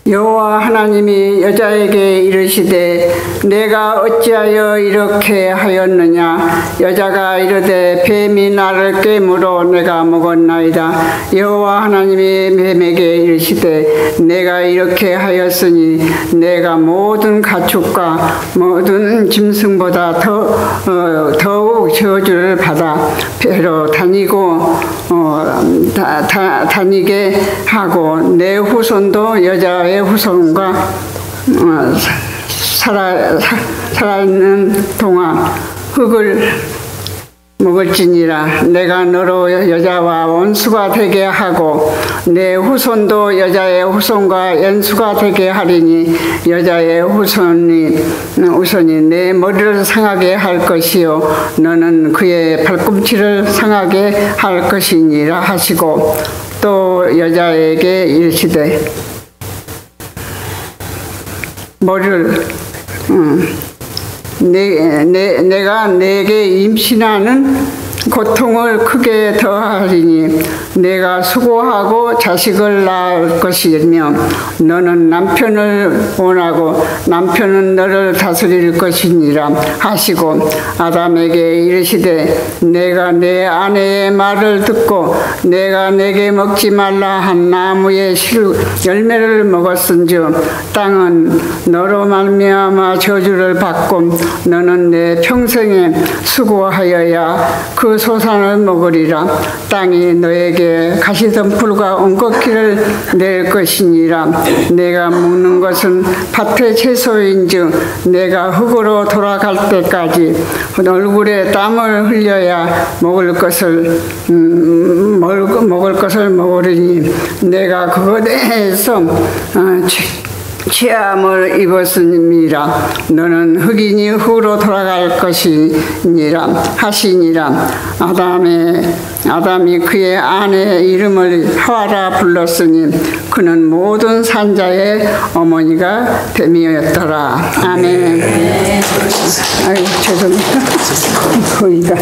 여호와 하나님이 여자에게 이르시되 내가 어찌하여 이렇게 하였느냐. 여자가 이르되 뱀이 나를 깨물어 내가 먹었나이다. 여호와 하나님이 뱀에게 이르시되 내가 이렇게 하였으니 내가 모든 가축과 모든 짐승보다 더욱 저주를 받아 배로 다니게 하고 내 후손도 여자의 후손과 살아있는 동안 흙을 먹을지니라. 내가 너로 여자와 원수가 되게 하고 내 후손도 여자의 후손과 연수가 되게 하리니 여자의 후손이 내 머리를 상하게 할 것이요 너는 그의 발꿈치를 상하게 할 것이니라 하시고 또 여자에게 이르시되 내가 내게 임신하는 고통을 크게 더하리니 내가 수고하고 자식을 낳을 것이며 너는 남편을 원하고 남편은 너를 다스릴 것이니라 하시고 아담에게 이르시되 내가 내 아내의 말을 듣고 내가 내게 먹지 말라 한 나무의 열매를 먹었은즉 땅은 너로 말미암아 저주를 받고 너는 내 평생에 수고하여야 그 소산을 먹으리라. 땅이 너에게 가시덤불과 엉겅퀴를 낼 것이니라. 내가 먹는 것은 밭의 채소인즉 내가 흙으로 돌아갈 때까지 얼굴에 땀을 흘려야 먹을 것을 먹으리니 내가 그것에 대해서 취함을 입었음이라. 너는 흙이니 흙으로 돌아갈 것이니라 하시니라. 아담이 그의 아내의 이름을 하와라 불렀으니 그는 모든 산자의 어머니가 됨이었더라. 아멘. 아유 죄송해요. 거기가.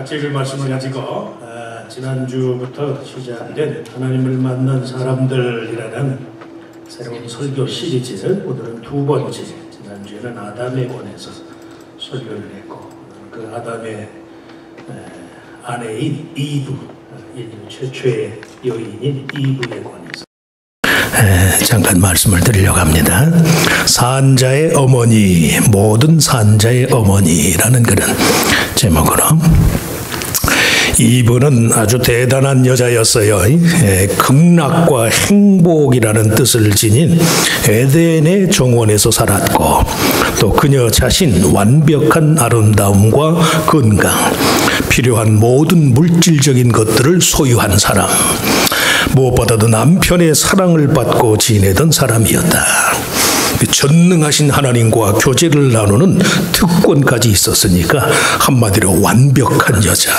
같이 읽을 말씀을 가지고 지난주부터 시작된 하나님을 만난 사람들이라는 새로운 설교 시리즈, 오늘은 두 번째, 지난주에는 아담에 관해서 설교를 했고 그 아담의 아내인 이브, 인류 최초의 여인인 이브에 관해서 잠깐 말씀을 드리려고 합니다. 산자의 어머니, 모든 산자의 어머니라는 그런 제목으로, 이브는 아주 대단한 여자였어요. 극락과 행복이라는 뜻을 지닌 에덴의 정원에서 살았고, 또 그녀 자신 완벽한 아름다움과 건강, 필요한 모든 물질적인 것들을 소유한 사람, 무엇보다도 남편의 사랑을 받고 지내던 사람이었다. 전능하신 하나님과 교제를 나누는 특권까지 있었으니까 한마디로 완벽한 여자,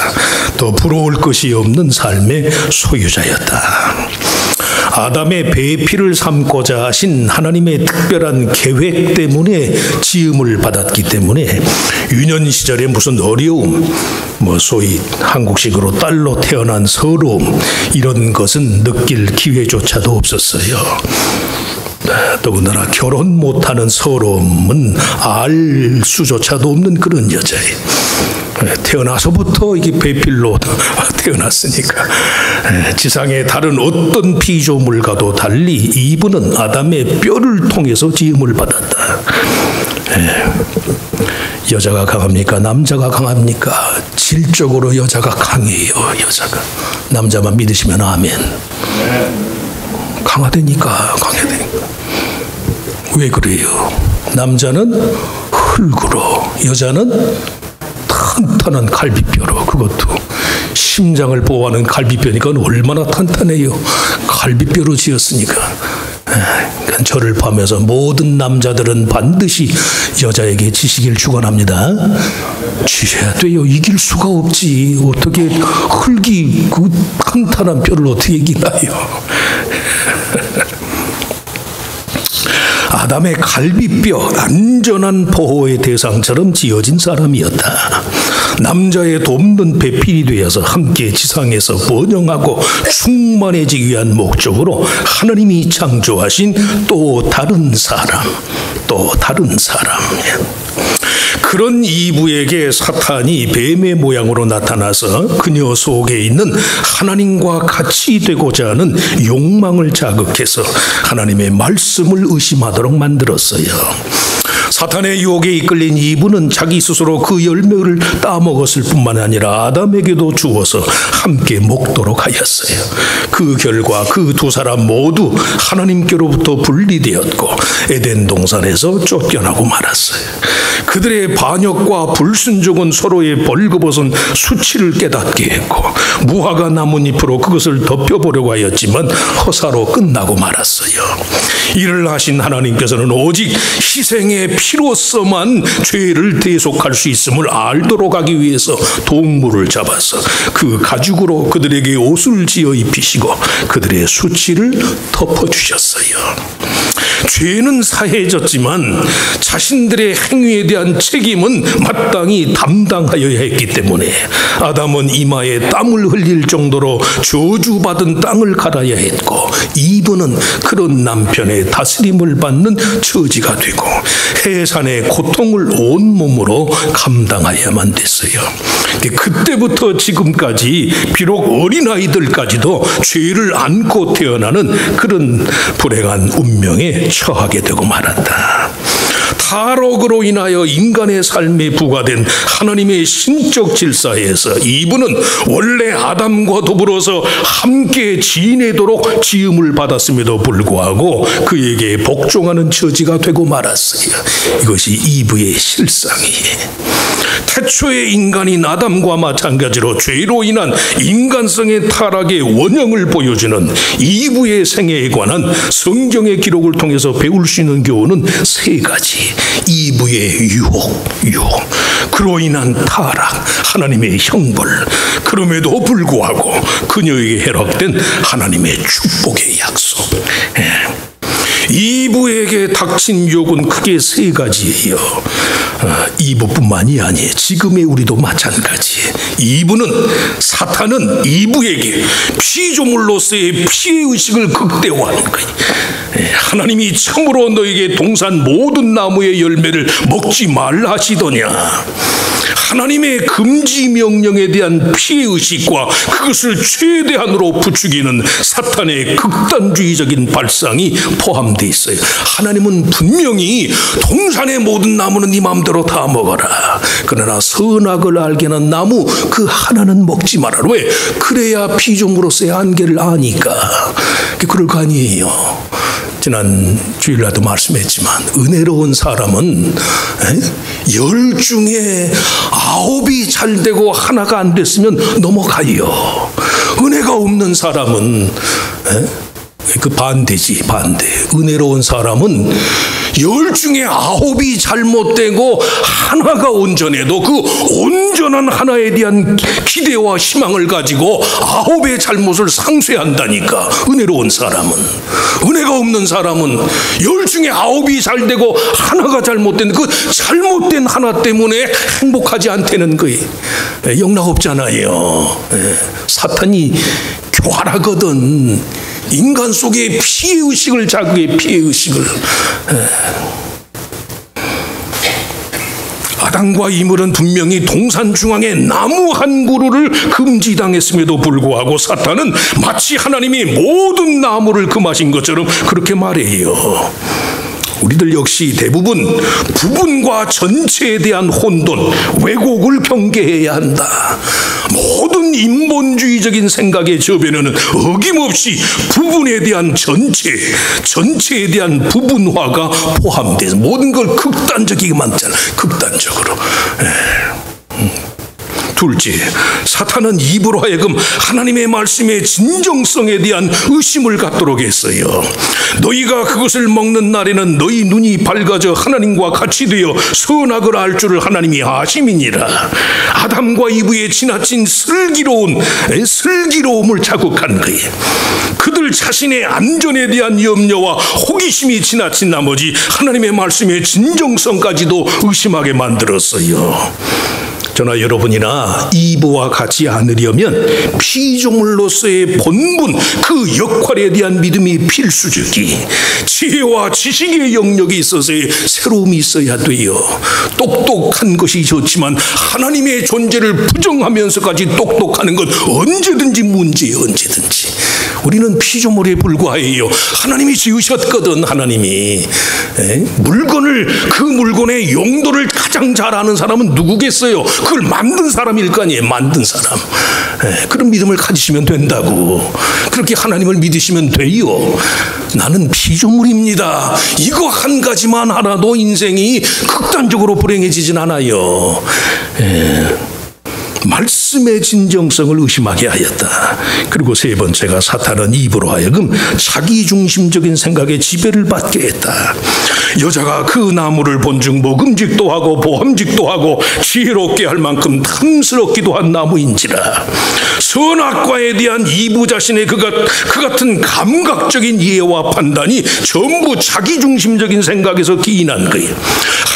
더 부러울 것이 없는 삶의 소유자였다. 아담의 배필을 삼고자 하신 하나님의 특별한 계획 때문에 지음을 받았기 때문에 유년 시절에 무슨 어려움, 소위 한국식으로 딸로 태어난 서러움, 이런 것은 느낄 기회조차도 없었어요. 더군다나 결혼 못하는 서러움은 알 수조차도 없는 그런 여자예요. 태어나서부터 이게 배필로 태어났으니까 지상의 다른 어떤 피조물과도 달리 이브는 아담의 뼈를 통해서 지음을 받았다. 여자가 강합니까? 남자가 강합니까? 질적으로 여자가 강해요. 여자가. 남자만 믿으시면 아멘. 강하다니까. 왜 그래요? 남자는 흙으로, 여자는 탄탄한 갈비뼈로, 그것도 심장을 보호하는 갈비뼈니까 얼마나 탄탄해요. 갈비뼈로 지었으니까. 그러니까 저를 포함해서 모든 남자들은 반드시 여자에게 지시기를 축원합니다. 지셔야 돼요. 이길 수가 없지. 어떻게 흙이 그 탄탄한 뼈를 어떻게 이기나요? 아담의 갈비뼈, 안전한 보호의 대상처럼 지어진 사람이었다. 남자의 돕는 배필이 되어서 함께 지상에서 번영하고 충만해지기 위한 목적으로 하나님이 창조하신 또 다른 사람. 그런 이브에게 사탄이 뱀의 모양으로 나타나서 그녀 속에 있는 하나님과 같이 되고자 하는 욕망을 자극해서 하나님의 말씀을 의심하도록 만들었어요. 사탄의 유혹에 이끌린 이브는 자기 스스로 그 열매를 따먹었을 뿐만 아니라 아담에게도 주어서 함께 먹도록 하였어요. 그 결과 그 두 사람 모두 하나님께로부터 분리되었고 에덴 동산에서 쫓겨나고 말았어요. 그들의 반역과 불순종은 서로의 벌거벗은 수치를 깨닫게 했고 무화과 나뭇잎으로 그것을 덮여보려고 하였지만 허사로 끝나고 말았어요. 이를 하신 하나님께서는 오직 희생의 피로서만 죄를 대속할 수 있음을 알도록 하기 위해서 동물을 잡아서 그 가죽으로 그들에게 옷을 지어 입히시고 그들의 수치를 덮어주셨어요. 죄는 사해졌지만 자신들의 행위에 대한 책임은 마땅히 담당하여야 했기 때문에 아담은 이마에 땀을 흘릴 정도로 저주받은 땅을 갈아야 했고 이브는 그런 남편의 다스림을 받는 처지가 되고 해산의 고통을 온몸으로 감당해야만 됐어요. 그때부터 지금까지 비록 어린아이들까지도 죄를 안고 태어나는 그런 불행한 운명에 처하게 되고 말았다. 타락으로 인하여 인간의 삶에 부과된 하나님의 신적 질서에서 이브는 원래 아담과 더불어서 함께 지내도록 지음을 받았음에도 불구하고 그에게 복종하는 처지가 되고 말았어요. 이것이 이브의 실상이에요. 태초의 인간인 아담과 마찬가지로 죄로 인한 인간성의 타락의 원형을 보여주는 이브의 생애에 관한 성경의 기록을 통해서 배울 수 있는 교훈은 세 가지. 이브의 유혹, 그로 인한 타락, 하나님의 형벌, 그럼에도 불구하고 그녀에게 허락된 하나님의 축복의 약속. 이브에게 닥친 유혹은 크게 세 가지예요. 이브뿐만이 아니에요. 지금의 우리도 마찬가지예요. 이브는 사탄은 이브에게 피조물로서의 피해의식을 극대화하는 거예요. 하나님이 참으로 너에게 동산 모든 나무의 열매를 먹지 말라 하시더냐. 하나님의 금지 명령에 대한 피해의식과 그것을 최대한으로 부추기는 사탄의 극단주의적인 발상이 포함되어 있어요. 하나님은 분명히 동산의 모든 나무는 네 마음대로 다 먹어라. 그러나 선악을 알게 하는 나무 그 하나는 먹지 마라. 왜? 그래야 피조물로서의 한계를 아니까. 그럴 거 아니에요. 지난 주일날도 말씀했지만 은혜로운 사람은 10 중에 9이 잘 되고 하나가 안 됐으면 넘어가요. 은혜가 없는 사람은 그 반대지, 반대. 은혜로운 사람은 10 중에 9이 잘못되고 하나가 온전해도 그 온전한 하나에 대한 기대와 희망을 가지고 9의 잘못을 상쇄한다니까. 은혜로운 사람은. 은혜가 없는 사람은 10 중에 9이 잘되고 하나가 잘못된 그 잘못된 하나 때문에 행복하지 않다는 거예요. 영락 없잖아요. 사탄이 교활하거든. 인간 속에 피해의식을 자극해. 피해의식을. 아담과 이물은 분명히 동산 중앙에 나무 한 그루를 금지당했음에도 불구하고 사탄은 마치 하나님이 모든 나무를 금하신 것처럼 그렇게 말해요. 우리들 역시 대부분 부분과 전체에 대한 혼돈, 왜곡을 경계해야 한다. 모든 인본주의적인 생각의 저변에는 어김없이 부분에 대한 전체에 대한 부분화가 포함돼서 모든 걸 극단적이게 만들잖아. 극단적으로. 둘째, 사탄은 입으로 하여금 하나님의 말씀의 진정성에 대한 의심을 갖도록 했어요. 너희가 그것을 먹는 날에는 너희 눈이 밝아져 하나님과 같이 되어 선악을 알 줄을 하나님이 아심이니라. 아담과 이브의 지나친 슬기로움을 자극한 거예요. 그들 자신의 안전에 대한 염려와 호기심이 지나친 나머지 하나님의 말씀의 진정성까지도 의심하게 만들었어요. 저나 여러분이나 이브와 같지 않으려면 피조물로서의 본분, 그 역할에 대한 믿음이 필수적이. 지혜와 지식의 영역에 있어서의 새로움이 있어야 돼요. 똑똑한 것이 좋지만 하나님의 존재를 부정하면서까지 똑똑하는 건 언제든지 문제예요. 언제든지. 우리는 피조물에 불과해요. 하나님이 지으셨거든. 하나님이. 그 물건의 용도를 가장 잘 아는 사람은 누구겠어요? 그걸 만든 사람일 거 아니에요. 만든 사람. 그런 믿음을 가지시면 된다고. 그렇게 하나님을 믿으시면 돼요. 나는 피조물입니다. 이거 한 가지만 알아도 인생이 극단적으로 불행해지진 않아요. 말씀의 진정성을 의심하게 하였다. 그리고 세 번째가 사탄은 입으로 하여금 자기중심적인 생각에 지배를 받게 했다. 여자가 그 나무를 본즉 먹음직도 하고 보함직도 하고 지혜롭게 할 만큼 탐스럽기도 한 나무인지라. 선악과에 대한 이브 자신의 그 같은 감각적인 이해와 판단이 전부 자기중심적인 생각에서 기인한 거예요.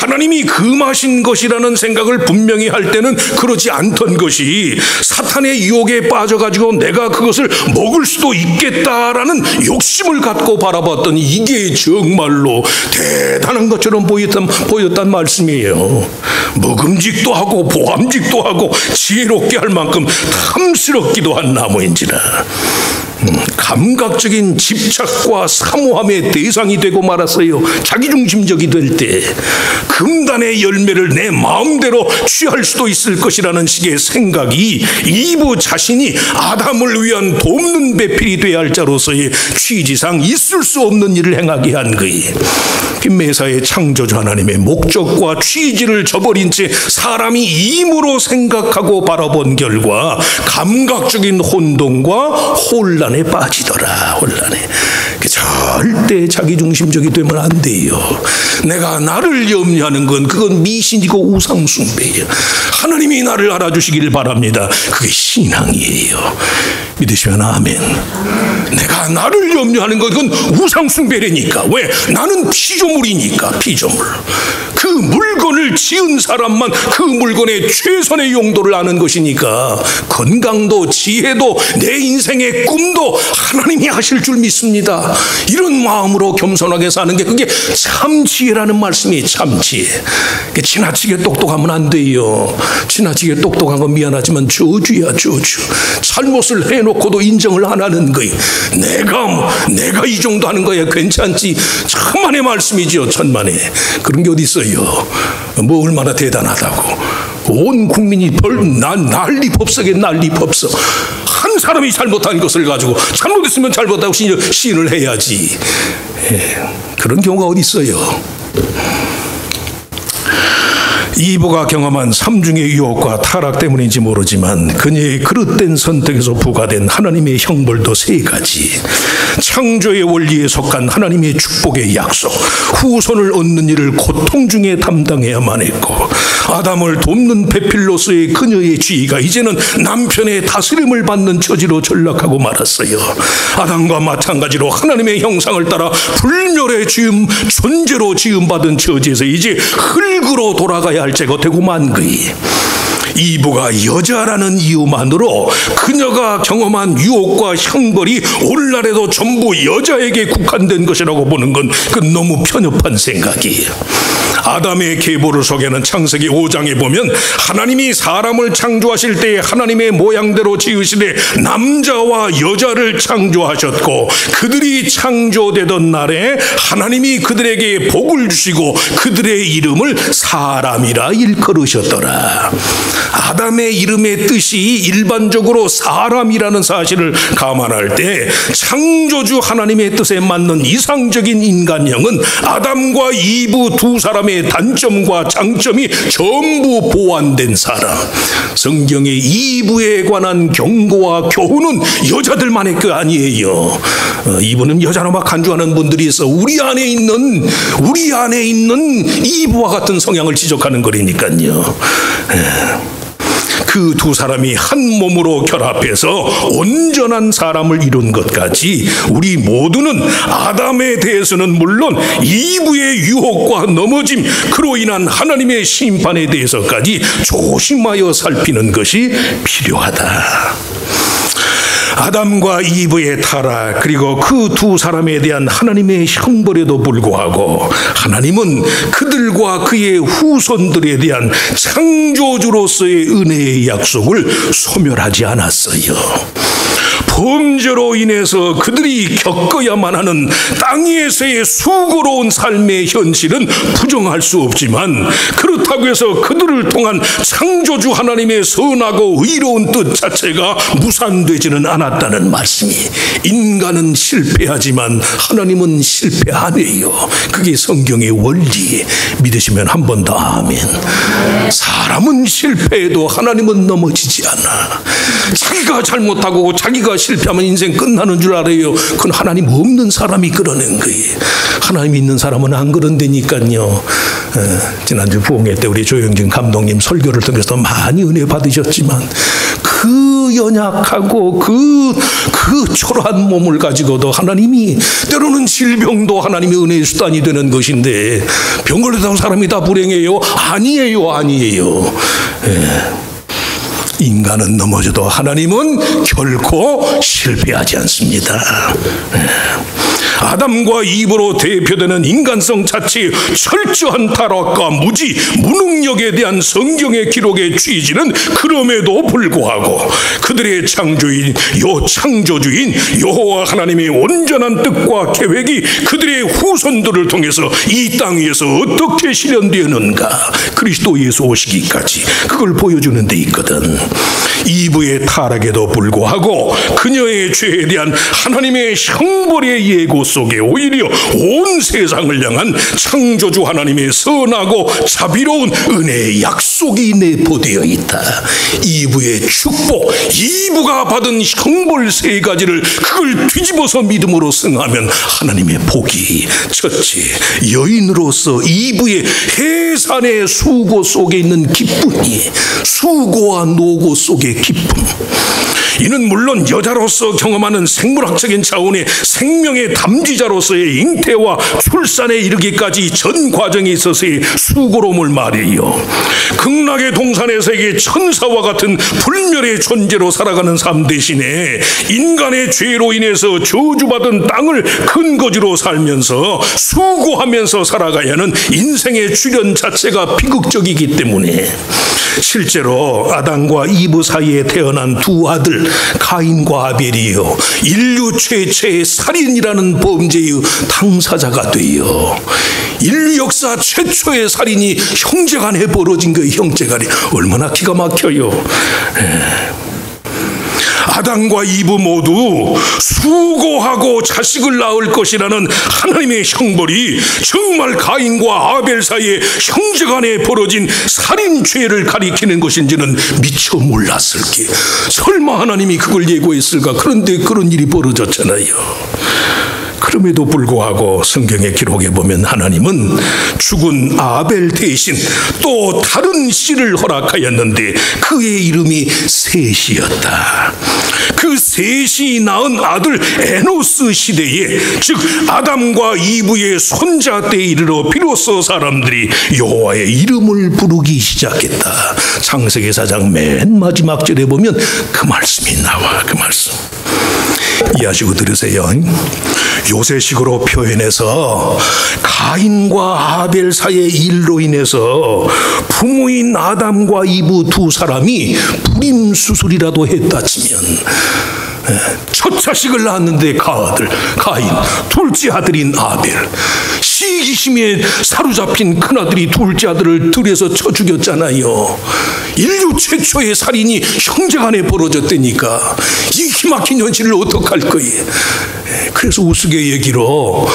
하나님이 금하신 것이라는 생각을 분명히 할 때는 그러지 않던 것이 사탄의 유혹에 빠져가지고 내가 그것을 먹을 수도 있겠다라는 욕심을 갖고 바라봤던 이게 정말로 대단한 것처럼 보였단 말씀이에요. 먹음직도 하고 보암직도 하고 지혜롭게 할 만큼 탐스럽기도 한 나무인지라. 감각적인 집착과 사모함의 대상이 되고 말았어요. 자기중심적이 될 때 금단의 열매를 내 마음대로 취할 수도 있을 것이라는 식의 생각이 이브 자신이 아담을 위한 돕는 배필이 되어야 할 자로서의 취지상 있을 수 없는 일을 행하게 한 거예요. 매사의 창조주 하나님의 목적과 취지를 저버린 채 사람이 임으로 생각하고 바라본 결과 감각적인 혼돈과 혼란에 빠지더라. 혼란에. 절대 자기중심적이 되면 안 돼요. 내가 나를 염려하는 건 그건 미신이고 우상숭배예요. 하나님이 나를 알아주시기를 바랍니다. 그게 신앙이에요. 믿으시면 아멘. 내가 나를 염려하는 것은 우상숭배라니까. 왜? 나는 피조물이니까. 피조물. 그 물건을 지은 사람만 그 물건의 최선의 용도를 아는 것이니까 건강도 지혜도 내 인생의 꿈도 하나님이 하실 줄 믿습니다. 이런 마음으로 겸손하게 사는 게 그게 참 지혜라는 말씀이 참 지혜. 지나치게 똑똑하면 안 돼요. 지나치게 똑똑한 건 미안하지만 저주야, 저주. 잘못을 해놓고도 인정을 안 하는 거예요. 내가 이 정도 하는 거야 괜찮지. 천만의 말씀이죠. 천만의. 그런 게 어디 있어요. 뭐 얼마나 대단하다고. 온 국민이 난리 법석에 난리 법석. 한 사람이 잘못한 것을 가지고 잘못했으면 잘못하고 시인을 해야지. 그런 경우가 어디 있어요. 이브가 경험한 삼중의 유혹과 타락 때문인지 모르지만 그녀의 그릇된 선택에서 부과된 하나님의 형벌도 세 가지. 창조의 원리에 속한 하나님의 축복의 약속, 후손을 얻는 일을 고통 중에 담당해야만 했고, 아담을 돕는 베필로스의 그녀의 지위가 이제는 남편의 다스림을 받는 처지로 전락하고 말았어요. 아담과 마찬가지로 하나님의 형상을 따라 불멸의 존재로 지음받은 처지에서 이제 흙으로 돌아가야 할 죄가 되고 만 거이. 이브가 여자라는 이유만으로 그녀가 경험한 유혹과 형벌이 오늘날에도 전부 여자에게 국한된 것이라고 보는 건 너무 편협한 생각이에요. 아담의 계보를 소개하는 창세기 5장에 보면 하나님이 사람을 창조하실 때 하나님의 모양대로 지으시되 남자와 여자를 창조하셨고, 그들이 창조되던 날에 하나님이 그들에게 복을 주시고 그들의 이름을 사람이라 일컬으셨더라. 아담의 이름의 뜻이 일반적으로 사람이라는 사실을 감안할 때 창조주 하나님의 뜻에 맞는 이상적인 인간형은 아담과 이브 두 사람의 단점과 장점이 전부 보완된 사람. 성경의 이브에 관한 경고와 교훈은 여자들만의 거 아니에요. 이브는 여자로 막 간주하는 분들이 있어. 우리 안에 있는 이브와 같은 성향을 지적하는 거라니까요. 그 두 사람이 한 몸으로 결합해서 온전한 사람을 이룬 것까지 우리 모두는 아담에 대해서는 물론 이브의 유혹과 넘어짐, 그로 인한 하나님의 심판에 대해서까지 조심하여 살피는 것이 필요하다. 아담과 이브의 타락, 그리고 그 두 사람에 대한 하나님의 형벌에도 불구하고 하나님은 그들과 그의 후손들에 대한 창조주로서의 은혜의 약속을 소멸하지 않았어요. 범죄로 인해서 그들이 겪어야만 하는 땅에서의 수고로운 삶의 현실은 부정할 수 없지만, 그렇다고 해서 그들을 통한 창조주 하나님의 선하고 의로운 뜻 자체가 무산되지는 않았다는 말씀이, 인간은 실패하지만 하나님은 실패 안 해요. 그게 성경의 원리. 믿으시면 한 번 더 아멘. 사람은 실패해도 하나님은 넘어지지 않아. 자기가 잘못하고 자기가 실패하면 인생 끝나는 줄 알아요. 그건 하나님 없는 사람이 그러는 거예요. 하나님 있는 사람은 안 그런다니까요. 지난주 부흥회 때 우리 조영진 감독님 설교를 통해서 많이 은혜 받으셨지만 그 연약하고 그 초라한 몸을 가지고도 하나님이, 때로는 질병도 하나님의 은혜의 수단이 되는 것인데, 병 걸렸다고 사람이 다 불행해요? 아니에요. 인간은 넘어져도 하나님은 결코 실패하지 않습니다. 아담과 이브로 대표되는 인간성 자체의 철저한 타락과 무능력에 대한 성경의 기록의 취지는 그럼에도 불구하고 그들의 창조주인 여호와 하나님의 온전한 뜻과 계획이 그들의 후손들을 통해서 이 땅 위에서 어떻게 실현되었는가, 그리스도 예수 오시기까지 그걸 보여주는 데 있거든. 이브의 타락에도 불구하고 그녀의 죄에 대한 하나님의 형벌의 예고 속에 오히려 온 세상을 향한 창조주 하나님의 선하고 자비로운 은혜의 약속이 내포되어 있다. 이브의 축복, 이브가 받은 형벌 세 가지를 그걸 뒤집어서 믿음으로 승하면 하나님의 복이, 첫째, 여인으로서 이브의 해산의 수고 속에 있는 기쁨이, 수고와 노고 속의 기쁨. 이는 물론 여자로서 경험하는 생물학적인 차원의 생명의 담지자로서의 잉태와 출산에 이르기까지 전 과정에 있어서의 수고로움을 말해요. 극락의 동산의 세계 천사와 같은 불멸의 존재로 살아가는 삶 대신에 인간의 죄로 인해서 저주받은 땅을 근거지로 살면서 수고하면서 살아가야 하는 인생의 출현 자체가 비극적이기 때문에 실제로 아담과 이브 사이에 태어난 두 아들 가인과 아벨이요, 인류 최초의 살인이라는 범죄의 당사자가 돼요. 인류 역사 최초의 살인이 형제간에 벌어진 거예요. 형제간에. 얼마나 기가 막혀요. 아담과 이브 모두 수고하고 자식을 낳을 것이라는 하나님의 형벌이 정말 가인과 아벨 사이에 형제간에 벌어진 살인죄를 가리키는 것인지는 미처 몰랐을게. 설마 하나님이 그걸 예고했을까? 그런데 그런 일이 벌어졌잖아요. 그럼에도 불구하고 성경의 기록에 보면 하나님은 죽은 아벨 대신 또 다른 씨를 허락하였는데 그의 이름이 셋이었다. 그 셋이 낳은 아들 에노스 시대에, 즉 아담과 이브의 손자 때에 이르러 비로소 사람들이 여호와의 이름을 부르기 시작했다. 창세기 4장 맨 마지막 절에 보면 그 말씀이 나와. 그 말씀 이해하시고 들으세요. 요새식으로 표현해서 가인과 아벨 사이의 일로 인해서 부모인 아담과 이브 두 사람이 불임수술이라도 했다 치면, 첫 자식을 낳았는데 가인, 둘째 아들인 아벨, 시기심에 사로잡힌 큰아들이 둘째 아들을 들여서 쳐 죽였잖아요. 인류 최초의 살인이 형제간에 벌어졌다니까. 이 기막힌 현실을 어떡할 거예요. 그래서 우스갯얘기로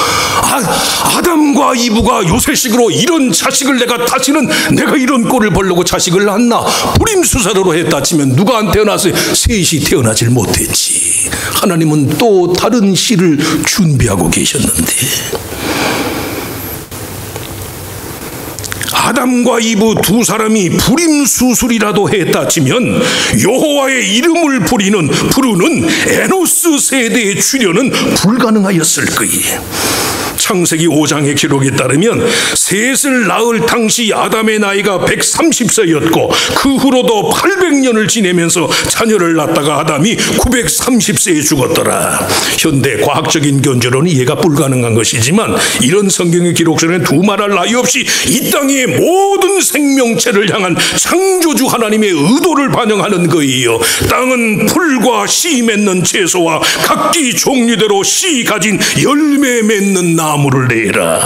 아담과 이브가 요새식으로 이런 자식을 내가 이런 꼴을 보려고 자식을 낳나, 불임수사로 했다 치면 누가 안 태어났어요? 셋이 태어나질 못했지. 하나님은 또 다른 씨를 준비하고 계셨는데, 아담과 이브 두 사람이 불임수술이라도 했다 치면 여호와의 이름을 부르는 에노스 세대의 출현은 불가능하였을 거예요. 창세기 5장의 기록에 따르면 셋을 낳을 당시 아담의 나이가 130세였고 그 후로도 800년을 지내면서 자녀를 낳다가 아담이 930세에 죽었더라. 현대 과학적인 견주로는 이해가 불가능한 것이지만 이런 성경의 기록서는 두말할 나위 없이 이 땅의 모든 생명체를 향한 창조주 하나님의 의도를 반영하는 거예요. 땅은 풀과 씨 맺는 채소와 각기 종류대로 씨 가진 열매 맺는 나무를 내라.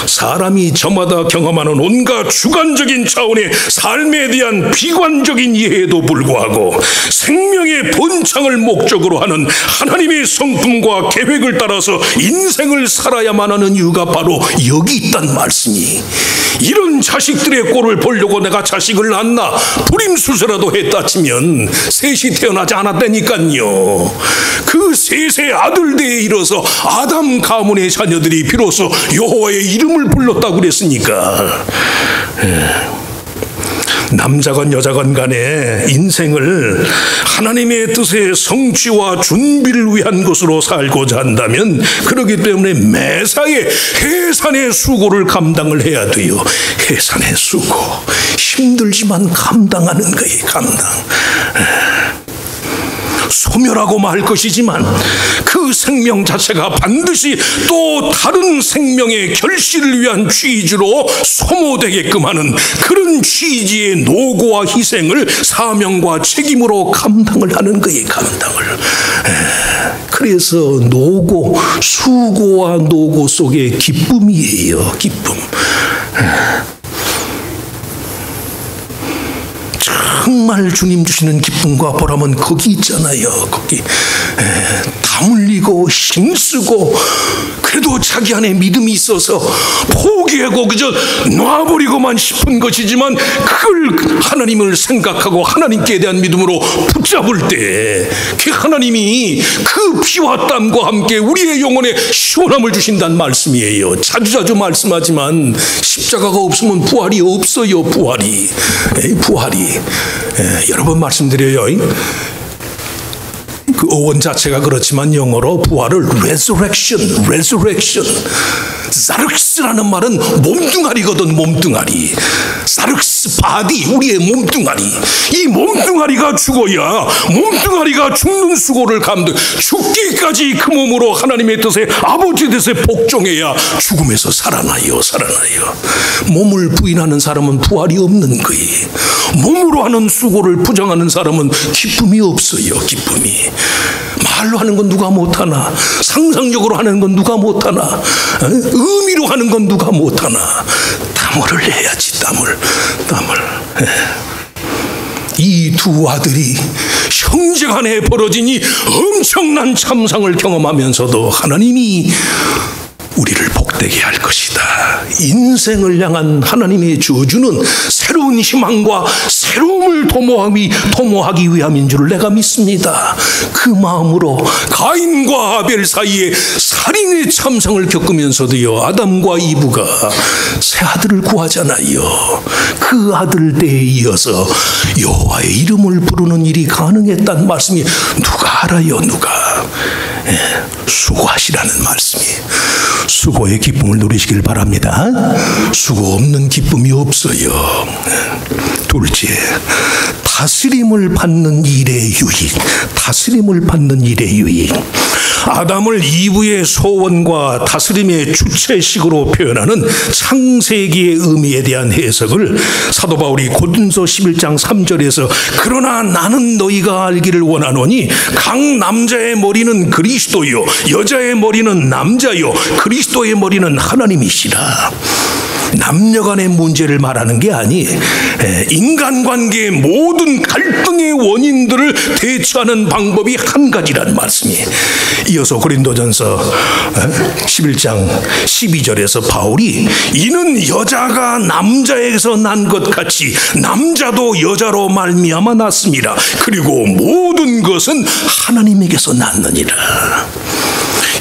사람이 저마다 경험하는 온갖 주관적인 차원의 삶에 대한 비관적인 이해에도 불구하고 생명의 번창을 목적으로 하는 하나님의 성품과 계획을 따라서 인생을 살아야만 하는 이유가 바로 여기 있단 말씀이. 이런 자식들의 꼴을 보려고 내가 자식을 낳나 불임수술이라도 했다 치면 셋이 태어나지 않았다니까요. 그 셋의 아들대에 이르러서 아담 가문의 자녀들이 비로소 여호와의 이름을 불렀다고 그랬으니까. 남자건 여자건 간에 인생을 하나님의 뜻의 성취와 준비를 위한 것으로 살고자 한다면 그렇기 때문에 매사에 해산의 수고를 감당을 해야 돼요. 해산의 수고, 힘들지만 감당하는 거예요. 감당. 소멸하고 말 것이지만 그 생명 자체가 반드시 또 다른 생명의 결실을 위한 취지로 소모되게끔 하는 그런 취지의 노고와 희생을 사명과 책임으로 감당을 하는 거예요. 감당을. 그래서 노고, 수고와 노고 속에 기쁨이에요. 기쁨. 정말 주님 주시는 기쁨과 보람은 거기 있잖아요. 거기 땀 흘리고 힘쓰고 그래도 자기 안에 믿음이 있어서 포기하고 그저 놔버리고만 싶은 것이지만 그걸 하나님을 생각하고 하나님께 대한 믿음으로 붙잡을 때 그 하나님이 그 피와 땀과 함께 우리의 영혼에 시원함을 주신다는 말씀이에요. 자주자주 말씀하지만 십자가가 없으면 부활이 없어요. 부활이. 여러 번 말씀드려요. 그 어원 자체가 그렇지만 영어로 부활을 resurrection. 사륵스라는 말은 몸뚱아리거든, 몸뚱아리. 사륵스 바디, 우리의 몸뚱아리. 이 몸뚱아리가 죽어야 몸뚱아리가 죽는 수고를 감당, 죽기까지 그 몸으로 하나님의 뜻에, 아버지 뜻에 복종해야 죽음에서 살아나요. 몸을 부인하는 사람은 부활이 없는 거예요. 몸으로 하는 수고를 부정하는 사람은 기쁨이 없어요. 기쁨이. 말로 하는 건 누가 못하나, 상상력으로 하는 건 누가 못하나, 의미로 하는 건 누가 못하나. 땀을 흘려야지. 땀을. 이 두 아들이 형제간에 벌어진 이 엄청난 참상을 경험하면서도 하나님이 우리를 복되게 할 것이다. 인생을 향한 하나님의 저주는 새로운 희망과 새로움을 도모하기 위함인 줄 내가 믿습니다. 그 마음으로 가인과 아벨 사이에 살인의 참상을 겪으면서도요, 아담과 이브가 새 아들을 구하잖아요. 그 아들 때에 이어서 여호와의 이름을 부르는 일이 가능했다는 말씀이 누가 알아요? 누가? 수고하시라는 말씀이에요. 수고의 기쁨을 누리시길 바랍니다. 수고 없는 기쁨이 없어요. 둘째, 다스림을 받는 일의 유익. 아담을 이브의 소원과 다스림의 주체식으로 표현하는 창세기의 의미에 대한 해석을 사도 바울이 고린도 11장 3절에서 그러나 나는 너희가 알기를 원하노니 각 남자의 머리는 그리스도요 여자의 머리는 남자요 그리스도의 머리는 하나님이시라. 남녀간의 문제를 말하는 게 아니, 인간관계의 모든 갈등의 원인들을 대처하는 방법이 한 가지라는 말씀이에요. 이어서 고린도전서 11장 12절에서 바울이 이는 여자가 남자에게서 난 것 같이 남자도 여자로 말미암아 났습니다. 그리고 모든 것은 하나님에게서 났느니라.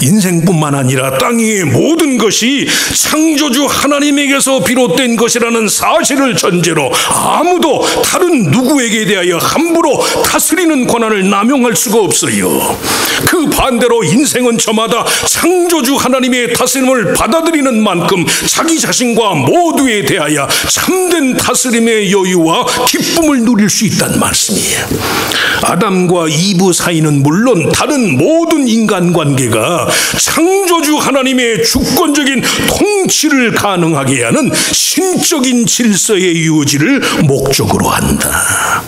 인생뿐만 아니라 땅 위의 모든 것이 창조주 하나님에게서 비롯된 것이라는 사실을 전제로 아무도 다른 누구에게 대하여 함부로 다스리는 권한을 남용할 수가 없어요. 그 반대로 인생은 저마다 창조주 하나님의 다스림을 받아들이는 만큼 자기 자신과 모두에 대하여 참된 다스림의 여유와 기쁨을 누릴 수 있다는 말씀이에요. 아담과 이브 사이는 물론 다른 모든 인간관계가 창조주 하나님의 주권적인 통치를 가능하게 하는 신적인 질서의 유지를 목적으로 한다.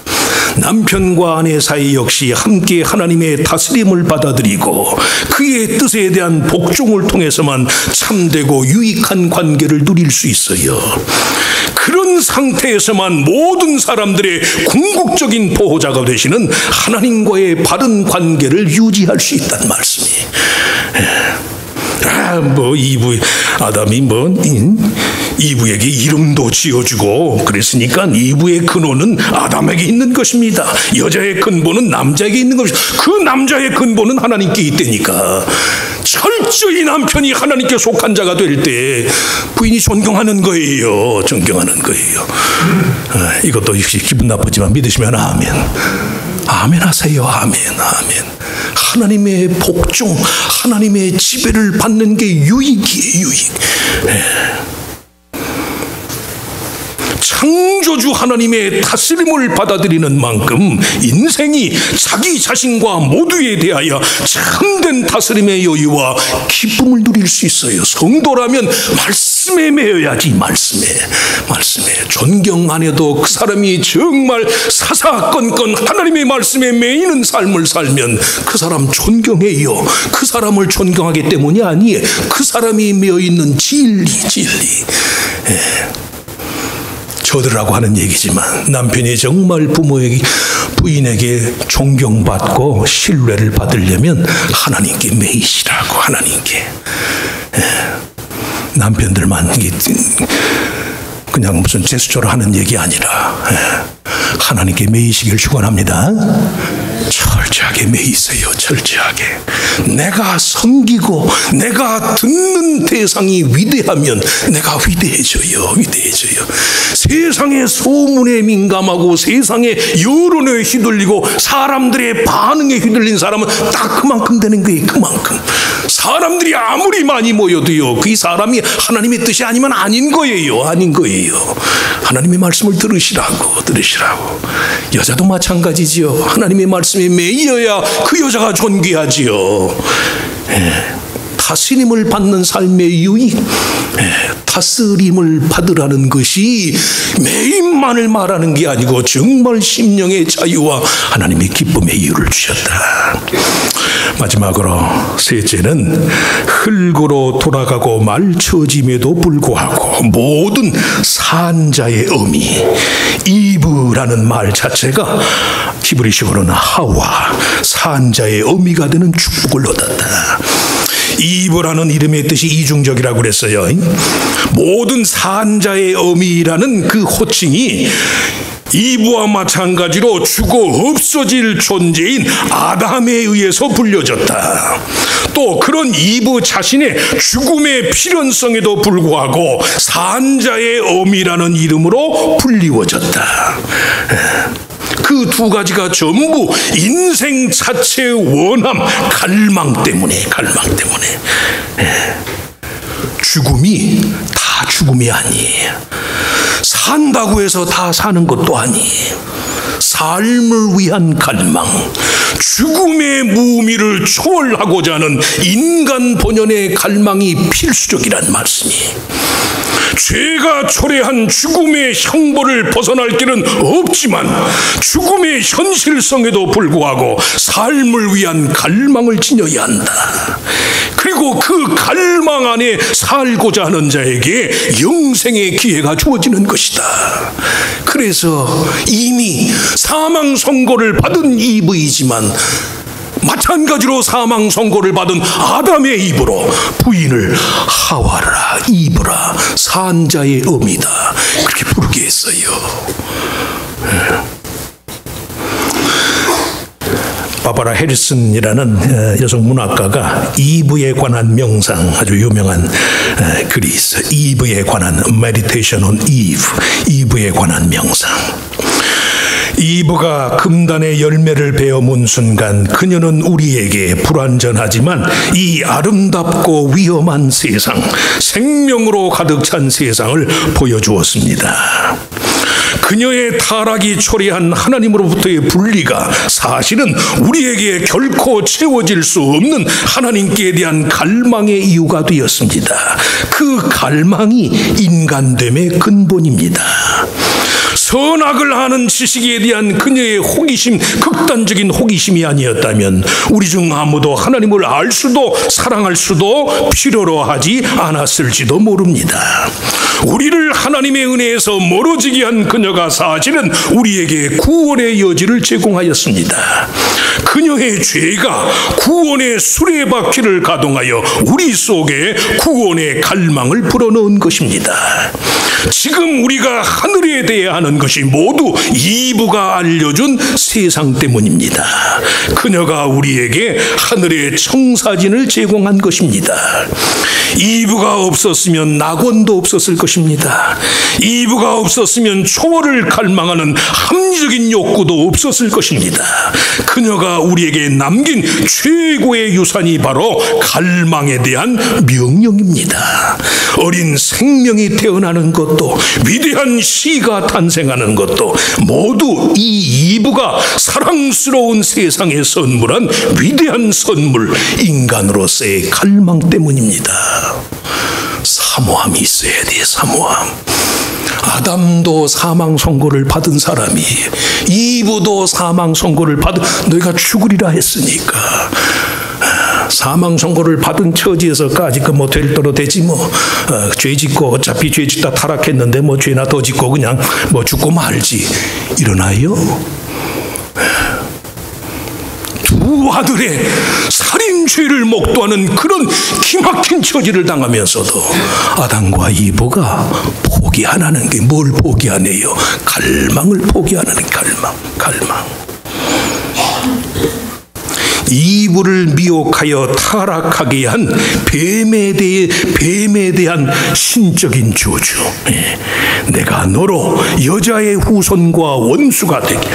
남편과 아내 사이 역시 함께 하나님의 다스림을 받아들이고 그의 뜻에 대한 복종을 통해서만 참되고 유익한 관계를 누릴 수 있어요. 그런 상태에서만 모든 사람들의 궁극적인 보호자가 되시는 하나님과의 바른 관계를 유지할 수 있다는 말씀이에요. 아담이 이브에게 이름도 지어주고 그랬으니까 이브의 근원은 아담에게 있는 것입니다. 여자의 근본은 남자에게 있는 것입니다. 그 남자의 근본은 하나님께 있다니까. 철저히 남편이 하나님께 속한 자가 될 때 부인이 존경하는 거예요. 이것도 역시 기분 나쁘지만 믿으시면 아멘. 아멘 하세요. 아멘. 하나님의 복종, 하나님의 지배를 받는 게 유익이에요. 유익. 창조주 하나님의 다스림을 받아들이는 만큼 인생이 자기 자신과 모두에 대하여 참된 다스림의 여유와 기쁨을 누릴 수 있어요. 성도라면 말씀에 매여야지. 말씀에. 존경 안 해도 그 사람이 정말 사사건건 하나님의 말씀에 매이는 삶을 살면 그 사람 존경해요. 그 사람을 존경하기 때문이 아니에요. 그 사람이 매여있는 진리. 저들하고 하는 얘기지만 남편이 정말 부인에게 존경받고 신뢰를 받으려면 하나님께 매이시라고. 하나님께. 남편들만 그냥 무슨 제스처로 하는 얘기 아니라 하나님께 매이시길 축원합니다. 철저하게 매이세요. 철저하게. 내가 섬기고 내가 듣는 대상이 위대하면 내가 위대해져요. 위대해져요. 세상의 소문에 민감하고 세상의 여론에 휘둘리고 사람들의 반응에 휘둘린 사람은 딱 그만큼 되는 거예요. 그만큼. 사람들이 아무리 많이 모여도요, 그 사람이 하나님의 뜻이 아니면 아닌 거예요. 아닌 거예요. 하나님의 말씀을 들으시라고. 여자도 마찬가지지요. 하나님의 말씀에 매이어야 그 여자가 존귀하지요. 다스림을 받는 삶의 유익, 다스림을 받으라는 것이 매임만을 말하는 게 아니고 정말 심령의 자유와 하나님의 기쁨의 이유를 주셨다. 마지막으로 셋째는 흙으로 돌아가고 말처짐에도 불구하고 모든 산자의 의미, 이브라는 말 자체가 히브리식으로는 하와, 산자의 의미가 되는 축복을 얻었다. 이브라는 이름의 뜻이 이중적이라고 그랬어요. 모든 산자의 의미라는 그 호칭이 이브와 마찬가지로 죽어 없어질 존재인 아담에 의해서 불려졌다. 또 그런 이브 자신의 죽음의 필연성에도 불구하고 산자의 의미라는 이름으로 불리워졌다. 그 두 가지가 전부 인생 자체의 원함, 갈망 때문에. 죽음이 다 죽음이 아니에요. 산다고 해서 다 사는 것도 아니에요. 삶을 위한 갈망, 죽음의 무의미를 초월하고자 하는 인간 본연의 갈망이 필수적이란 말씀이에요. 죄가 초래한 죽음의 형벌을 벗어날 길은 없지만 죽음의 현실성에도 불구하고 삶을 위한 갈망을 지녀야 한다. 그리고 그 갈망 안에 살고자 하는 자에게 영생의 기회가 주어지는 것이다. 그래서 이미 사망 선고를 받은 이브이지만 마찬가지로 사망 선고를 받은 아담의 입으로 부인을 하와라, 이브라, 산자의 의미다, 그렇게 부르게 했어요. 바바라 해리슨이라는 여성 문학가가 이브에 관한 명상, 아주 유명한 글이 있어요. 이브에 관한 Meditation on Eve, 이브에 관한 명상. 이브가 금단의 열매를 베어문 순간 그녀는 우리에게 불완전하지만 이 아름답고 위험한 세상, 생명으로 가득 찬 세상을 보여주었습니다. 그녀의 타락이 초래한 하나님으로부터의 분리가 사실은 우리에게 결코 채워질 수 없는 하나님께 대한 갈망의 이유가 되었습니다. 그 갈망이 인간됨의 근본입니다. 선악을 아는 지식에 대한 그녀의 호기심, 극단적인 호기심이 아니었다면 우리 중 아무도 하나님을 알 수도 사랑할 수도 필요로 하지 않았을지도 모릅니다. 우리를 하나님의 은혜에서 멀어지게 한 그녀가 사실은 우리에게 구원의 여지를 제공하였습니다. 그녀의 죄가 구원의 수레바퀴를 가동하여 우리 속에 구원의 갈망을 불어넣은 것입니다. 지금 우리가 하늘에 대해야 하는 것이 모두 이브가 알려준 세상 때문입니다. 그녀가 우리에게 하늘의 청사진을 제공한 것입니다. 이브가 없었으면 낙원도 없었을 것입니다. 이브가 없었으면 초월을 갈망하는 합리적인 욕구도 없었을 것입니다. 그녀가 우리에게 남긴 최고의 유산이 바로 갈망에 대한 명령입니다. 어린 생명이 태어나는 것도 위대한 시가 탄생하는 것도 모두 이 이브가 사랑스러운 세상에 선물한 위대한 선물, 인간으로서의 갈망 때문입니다. 사모함이 있어야 돼. 사모함. 아담도 사망 선고를 받은 사람이에요. 이브도 사망 선고를 받은, 너희가 죽으리라 했으니까. 사망 선고를 받은 처지에서까지 뭐 될 대로 되지 죄 짓고 어차피 죄 짓다 타락했는데 죄나 더 짓고 그냥 죽고 말지 일어나요? 두 아들의 살인죄를 목도하는 그런 기막힌 처지를 당하면서도 아담과 이브가 포기 안 하는 게 뭘 포기하네요? 갈망을 포기하는 갈망. 이브를 미혹하여 타락하게 한 뱀에 대한 신적인 저주. 내가 너로 여자의 후손과 원수가 되게,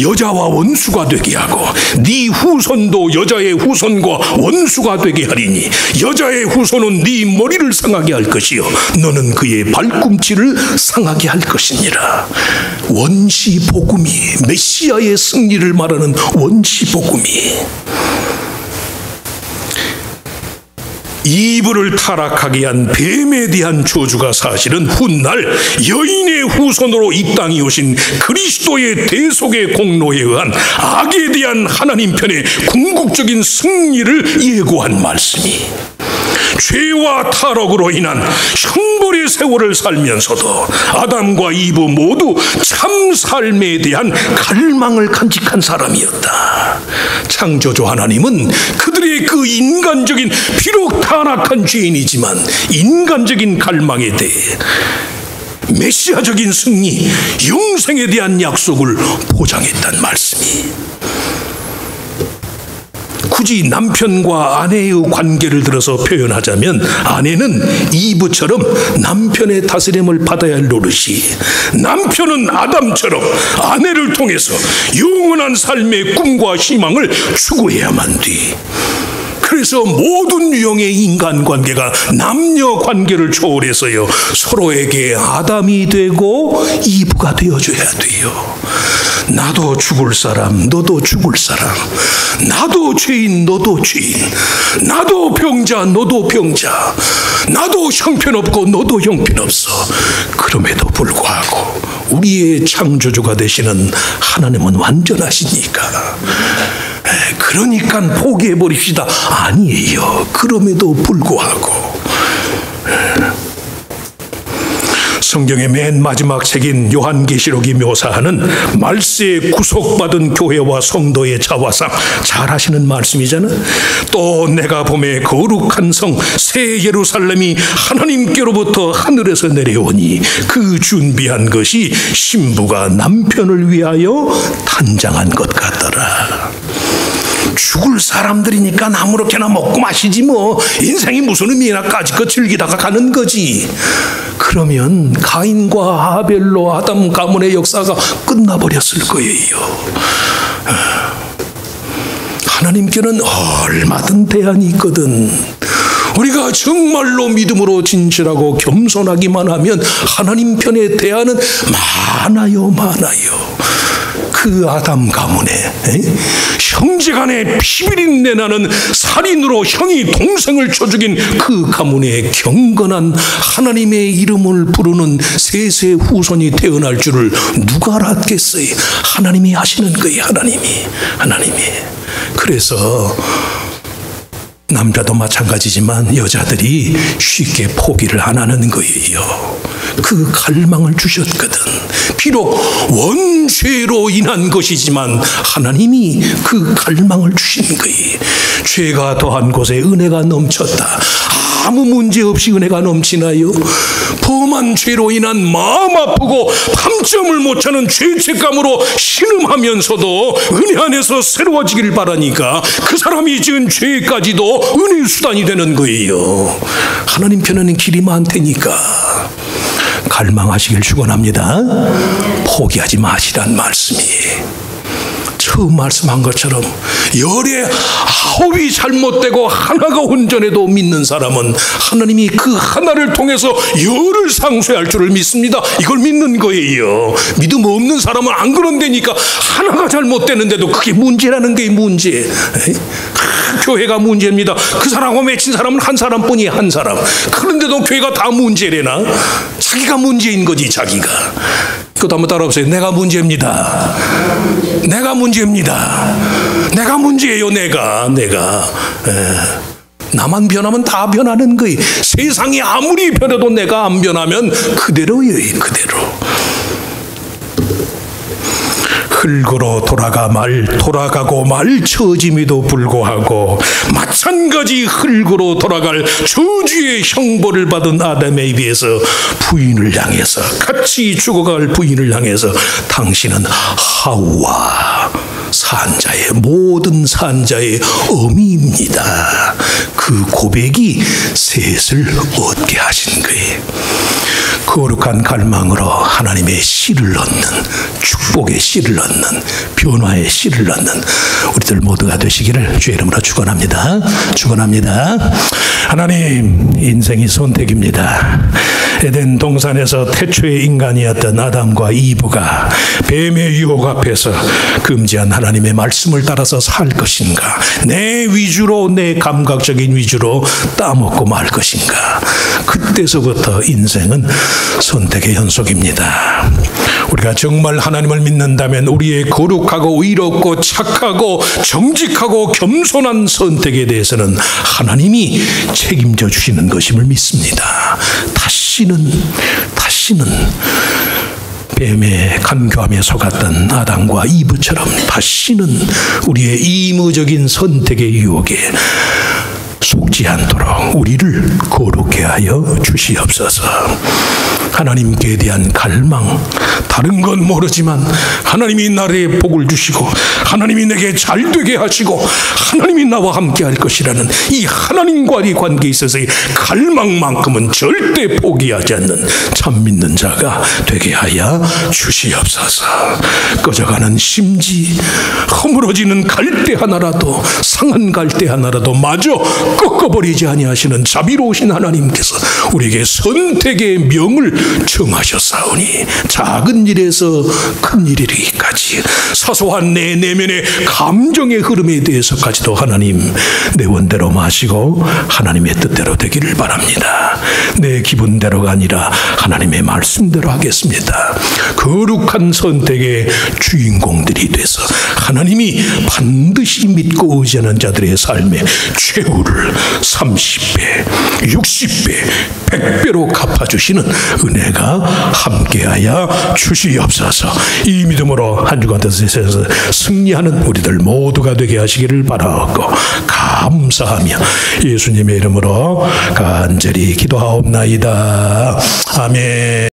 여자와 원수가 되게 하고 네 후손도 여자의 후손과 원수가 되게 하리니 여자의 후손은 네 머리를 상하게 할 것이요 너는 그의 발꿈치를 상하게 할 것이니라. 원시 복음이, 메시아의 승리를 말하는 원시 복음이, 이브를 타락하게 한 뱀에 대한 저주가 사실은 훗날 여인의 후손으로 이 땅에 오신 그리스도의 대속의 공로에 의한 악에 대한 하나님 편의 궁극적인 승리를 예고한 말씀이, 죄와 타락으로 인한 형벌의 세월을 살면서도 아담과 이브 모두 참 삶에 대한 갈망을 간직한 사람이었다. 창조주 하나님은 그들의 그 인간적인, 비록 타락한 죄인이지만 인간적인 갈망에 대해 메시아적인 승리, 영생에 대한 약속을 보장했단 말씀이, 굳이 남편과 아내의 관계를 들어서 표현하자면 아내는 이브처럼 남편의 다스림을 받아야 할 노릇이, 남편은 아담처럼 아내를 통해서 영원한 삶의 꿈과 희망을 추구해야만 돼. 그래서 모든 유형의 인간관계가 남녀관계를 초월해서요 서로에게 아담이 되고 이브가 되어줘야 돼요. 나도 죽을 사람, 너도 죽을 사람, 나도 죄인, 너도 죄인, 나도 병자, 너도 병자, 나도 형편없고 너도 형편없어. 그럼에도 불구하고 우리의 창조주가 되시는 하나님은 완전하시니까, 그러니까 포기해버립시다. 아니에요. 그럼에도 불구하고 성경의 맨 마지막 책인 요한계시록이 묘사하는 말세에 구속받은 교회와 성도의 자화상, 잘 하시는 말씀이잖아. 또 내가 보매 거룩한 성 새 예루살렘이 하나님께로부터 하늘에서 내려오니 그 준비한 것이 신부가 남편을 위하여 단장한 것 같더라. 죽을 사람들이니까 아무렇게나 먹고 마시지 뭐. 인생이 무슨 의미나 까짓것 즐기다가 가는 거지. 그러면 가인과 아벨로 아담 가문의 역사가 끝나버렸을 거예요. 하나님께는 얼마든 대안이 있거든. 우리가 정말로 믿음으로 진실하고 겸손하기만 하면 하나님 편의 대안은 많아요, 많아요. 그 아담 가문에 형제간에 피비린내 나는 살인으로 형이 동생을 쳐 죽인 그 가문에 경건한 하나님의 이름을 부르는 셋의 후손이 태어날 줄을 누가 알았겠어요? 하나님이 하시는 거예요. 하나님이. 그래서 남자도 마찬가지지만 여자들이 쉽게 포기를 안 하는 거예요. 그 갈망을 주셨거든. 비록 원죄로 인한 것이지만 하나님이 그 갈망을 주신 거예요. 죄가 더한 곳에 은혜가 넘쳤다. 아무 문제 없이 은혜가 넘치나요? 범한 죄로 인한 마음 아프고 밤잠을 못 자는 죄책감으로 신음하면서도 은혜 안에서 새로워지길 바라니까 그 사람이 지은 죄까지도 은혜의 수단이 되는 거예요. 하나님 편에는 길이 많다니까 갈망하시길 축원합니다. 포기하지 마시란 말씀이에요. 처음 말씀한 것처럼 열의 9이 잘못되고 하나가 온전해도 믿는 사람은 하나님이 그 하나를 통해서 열을 상쇄할 줄을 믿습니다. 이걸 믿는 거예요. 믿음 없는 사람은 안 그런다니까. 하나가 잘못되는데도 그게 문제라는 게 문제. 교회가 문제입니다. 그 사람하고 맺힌 사람은 한 사람뿐이에요. 한 사람. 그런데도 교회가 다 문제래나? 자기가 문제인 거지, 자기가. 그것도 한번 따라해보세요. 내가 문제입니다. 내가 문제입니다. 내가 문제예요. 내가. 나만 변하면 다 변하는 거예요. 세상이 아무리 변해도 내가 안 변하면 그대로예요. 그대로. 흙으로 돌아가고 말 처짐에도 불구하고 마찬가지 흙으로 돌아갈 저주의 형벌을 받은 아담에 비해서 부인을 향해서, 같이 죽어갈 부인을 향해서 당신은 하와, 산자의 모든 산자의 어미입니다. 그 고백이 셋을 얻게 하신 거예요. 거룩한 갈망으로 하나님의 씨를 얻는, 축복의 씨를 얻는, 변화의 씨를 얻는 우리들 모두가 되시기를 주의 이름으로 축원합니다. 축원합니다. 하나님, 인생이 선택입니다. 에덴 동산에서 태초의 인간이었던 아담과 이브가 뱀의 유혹 앞에서 금지한 하나님의 말씀을 따라서 살 것인가, 내 위주로, 내 감각적인 위주로 따먹고 말 것인가. 그때서부터 인생은 선택의 연속입니다. 우리가 정말 하나님을 믿는다면 우리의 거룩하고 의롭고 착하고 정직하고 겸손한 선택에 대해서는 하나님이 책임져 주시는 것임을 믿습니다. 다시는 뱀의 간교함에 속았던 아담과 이브처럼 다시는 우리의 임의적인 선택의 유혹에 속지 않도록 우리를 거룩해 하여 주시옵소서. 하나님께 대한 갈망, 다른 건 모르지만 하나님이 나를 복을 주시고 하나님이 내게 잘되게 하시고 하나님이 나와 함께 할 것이라는 이 하나님과의 관계에 있어서의 갈망만큼은 절대 포기하지 않는 참 믿는 자가 되게 하여 주시옵소서. 꺼져가는 심지, 허물어지는 갈대 하나라도, 상한 갈대 하나라도 마저 꺾어버리지 아니하시는 자비로우신 하나님께서 우리에게 선택의 명을 정하셨사오니 작은 일에서 큰 일에 이르기까지 사소한 내 내면의 감정의 흐름에 대해서까지도 하나님 내 원대로 마시고 하나님의 뜻대로 되기를 바랍니다. 내 기분대로가 아니라 하나님의 말씀대로 하겠습니다. 거룩한 선택의 주인공들이 돼서 하나님이 반드시 믿고 의지하는 자들의 삶의 최후를 30배, 60배, 100배로 갚아주시는 은혜가 함께하여 주시옵소서. 이 믿음으로 한 주간 뜻에서 승리하는 우리들 모두가 되게 하시기를 바라고 감사하며 예수님의 이름으로 간절히 기도하옵나이다. 아멘.